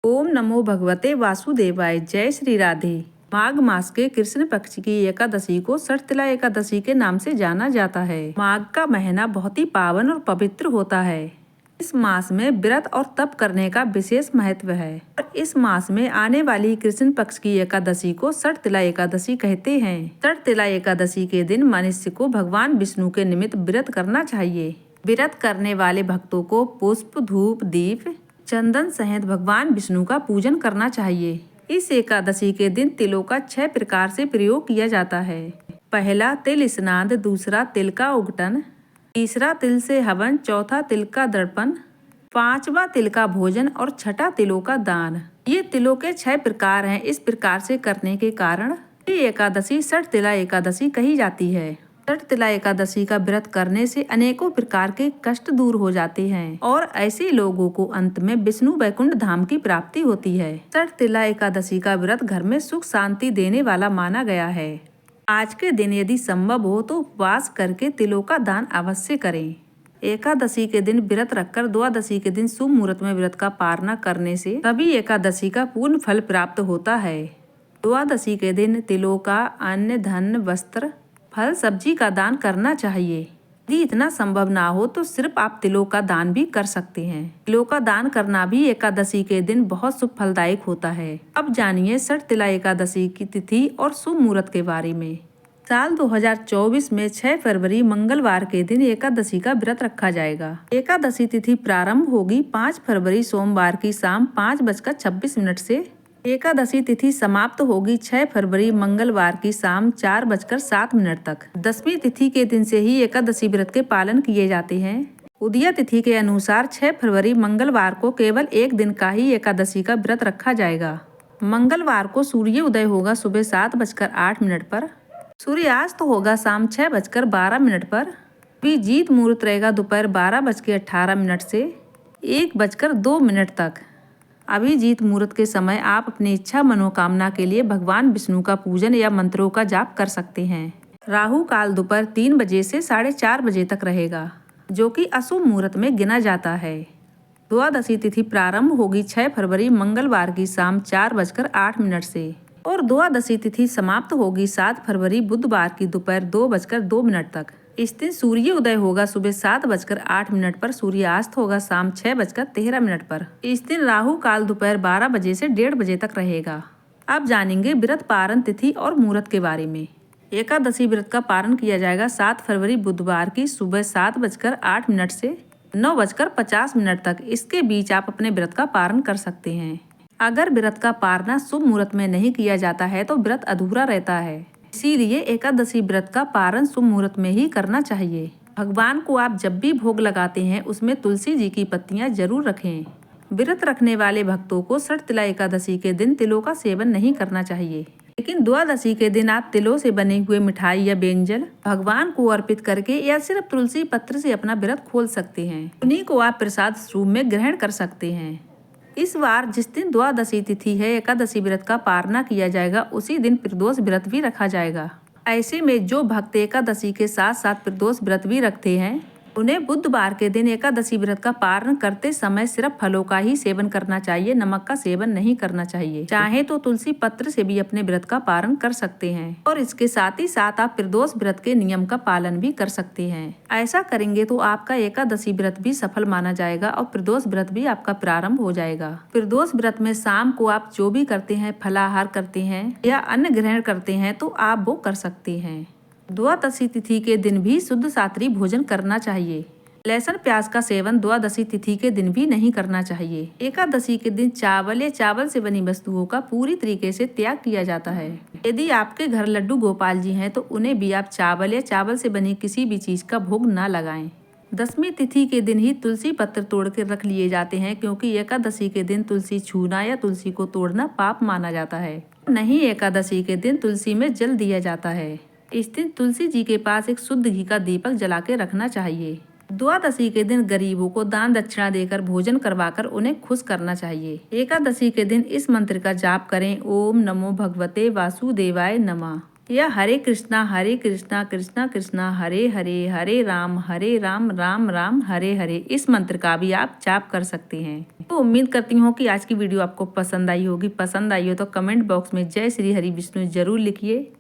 ओम नमो भगवते वासुदेवाय। जय श्री राधे। माघ मास के कृष्ण पक्ष की एकादशी को षटतिला एकादशी के नाम से जाना जाता है। माघ का महीना बहुत ही पावन और पवित्र होता है। इस मास में व्रत और तप करने का विशेष महत्व है और इस मास में आने वाली कृष्ण पक्ष की एकादशी को षटतिला एकादशी कहते हैं। षटतिला एकादशी के दिन मनुष्य को भगवान विष्णु के निमित्त व्रत करना चाहिए। व्रत करने वाले भक्तों को पुष्प, धूप, दीप, चंदन सहित भगवान विष्णु का पूजन करना चाहिए। इस एकादशी के दिन तिलों का 6 प्रकार से प्रयोग किया जाता है। पहला तिल स्नान, दूसरा तिल का उगटन, तीसरा तिल से हवन, चौथा तिल का दर्पण, पांचवा तिल का भोजन और छठा तिलों का दान। ये तिलों के 6 प्रकार हैं। इस प्रकार से करने के कारण ये एकादशी षटतिला एकादशी कही जाती है। षटतिला एकादशी का व्रत करने से अनेकों प्रकार के कष्ट दूर हो जाते हैं और ऐसे लोगों को अंत में विष्णु वैकुंठ धाम की प्राप्ति होती है। षटतिला एकादशी का व्रत घर में सुख शांति देने वाला माना गया है। आज के दिन यदि संभव हो तो उपवास करके तिलों का दान अवश्य करें। एकादशी के दिन व्रत रखकर द्वादशी के दिन शुभ मुहूर्त में व्रत का पारणा करने से सभी एकादशी का पूर्ण फल प्राप्त होता है। द्वादशी के दिन तिलों का अन्न, धन, वस्त्र, फल, सब्जी का दान करना चाहिए। यदि इतना संभव ना हो तो सिर्फ आप तिलों का दान भी कर सकते हैं। तिलों का दान करना भी एकादशी के दिन बहुत शुभ फलदायक होता है। अब जानिए षटतिला एकादशी की तिथि और शुभ मुहूर्त के बारे में। साल 2024 में 6 फरवरी मंगलवार के दिन एकादशी का व्रत रखा जाएगा। एकादशी तिथि प्रारंभ होगी 5 फरवरी सोमवार की शाम 5:26 से। एकादशी तिथि समाप्त होगी 6 फरवरी मंगलवार की शाम 4:07 तक। दसवीं तिथि के दिन से ही एकादशी व्रत के पालन किए जाते हैं। उदय तिथि के अनुसार 6 फरवरी मंगलवार को केवल एक दिन का ही एकादशी का व्रत रखा जाएगा। मंगलवार को सूर्य उदय होगा सुबह 7:08 पर। सूर्यास्त होगा शाम 6:12 पर। अभिजीत मुहूर्त रहेगा दोपहर 12:18 से 1:02 तक। अभिजीत मुहूर्त के समय आप अपनी इच्छा मनोकामना के लिए भगवान विष्णु का पूजन या मंत्रों का जाप कर सकते हैं। राहु काल दोपहर 3 बजे से 4:30 बजे तक रहेगा, जो कि अशुभ मुहूर्त में गिना जाता है। द्वादशी तिथि प्रारंभ होगी 6 फरवरी मंगलवार की शाम 4:08 से और द्वादशी तिथि समाप्त होगी 7 फरवरी बुधवार की दोपहर 2:02 तक। इस दिन सूर्य उदय होगा सुबह 7:08 पर। सूर्यास्त होगा शाम 6:13 पर। इस दिन राहु काल दोपहर 12 बजे से 1:30 बजे तक रहेगा। अब जानेंगे व्रत पारण तिथि और मुहूर्त के बारे में। एकादशी व्रत का पारण किया जाएगा 7 फरवरी बुधवार की सुबह 7:08 से 9:50 तक। इसके बीच आप अपने व्रत का पारण कर सकते हैं। अगर व्रत का पारणा शुभ मुहूर्त में नहीं किया जाता है तो व्रत अधूरा रहता है। इसीलिए एकादशी व्रत का पारण शुभ मुहूर्त में ही करना चाहिए। भगवान को आप जब भी भोग लगाते हैं उसमें तुलसी जी की पत्तियां जरूर रखें। व्रत रखने वाले भक्तों को षटतिला एकादशी के दिन तिलों का सेवन नहीं करना चाहिए, लेकिन द्वादशी के दिन आप तिलों से बने हुए मिठाई या व्यंजन भगवान को अर्पित करके या सिर्फ तुलसी पत्र से अपना व्रत खोल सकते हैं। उन्हीं को आप प्रसाद स्वरूप में ग्रहण कर सकते हैं। इस बार जिस दिन द्वादशी तिथि है एकादशी व्रत का पारणा किया जाएगा उसी दिन प्रदोष व्रत भी रखा जाएगा। ऐसे में जो भक्त एकादशी के साथ साथ प्रदोष व्रत भी रखते हैं उन्हें बुधवार के दिन एकादशी व्रत का पारण करते समय सिर्फ फलों का ही सेवन करना चाहिए, नमक का सेवन नहीं करना चाहिए। चाहे तो तुलसी पत्र से भी अपने व्रत का पारण कर सकते हैं और इसके साथ ही साथ आप प्रदोष व्रत के नियम का पालन भी कर सकते हैं। ऐसा करेंगे तो आपका एकादशी व्रत भी सफल माना जाएगा और प्रदोष व्रत भी आपका प्रारंभ हो जाएगा। प्रदोष व्रत में शाम को आप जो भी करते हैं, फलाहार करते हैं या अन्न ग्रहण करते हैं तो आप वो कर सकते हैं। द्वादशी तिथि के दिन भी शुद्ध सात्विक भोजन करना चाहिए। लहसुन प्याज का सेवन द्वादशी तिथि के दिन भी नहीं करना चाहिए। एकादशी के दिन चावल या चावल से बनी वस्तुओं का पूरी तरीके से त्याग किया जाता है। यदि आपके घर लड्डू गोपाल जी हैं तो उन्हें भी आप चावल या चावल से बनी किसी भी चीज का भोग न लगाएं। दसवीं तिथि के दिन ही तुलसी पत्र तोड़ के रख लिए जाते हैं, क्योंकि एकादशी के दिन तुलसी छूना या तुलसी को तोड़ना पाप माना जाता है। नहीं, एकादशी के दिन तुलसी में जल दिया जाता है। इस दिन तुलसी जी के पास एक शुद्ध घी का दीपक जला के रखना चाहिए। द्वादशी के दिन गरीबों को दान दक्षिणा देकर भोजन करवाकर उन्हें खुश करना चाहिए। एकादशी के दिन इस मंत्र का जाप करें, ओम नमो भगवते वासुदेवाय नमः। या हरे कृष्णा कृष्णा कृष्णा हरे हरे, हरे राम राम राम हरे हरे, इस मंत्र का भी आप जाप कर सकते हैं। तो उम्मीद करती हूँ कि आज की वीडियो आपको पसंद आई होगी। पसंद आई हो तो कमेंट बॉक्स में जय श्री हरि विष्णु जरूर लिखिए।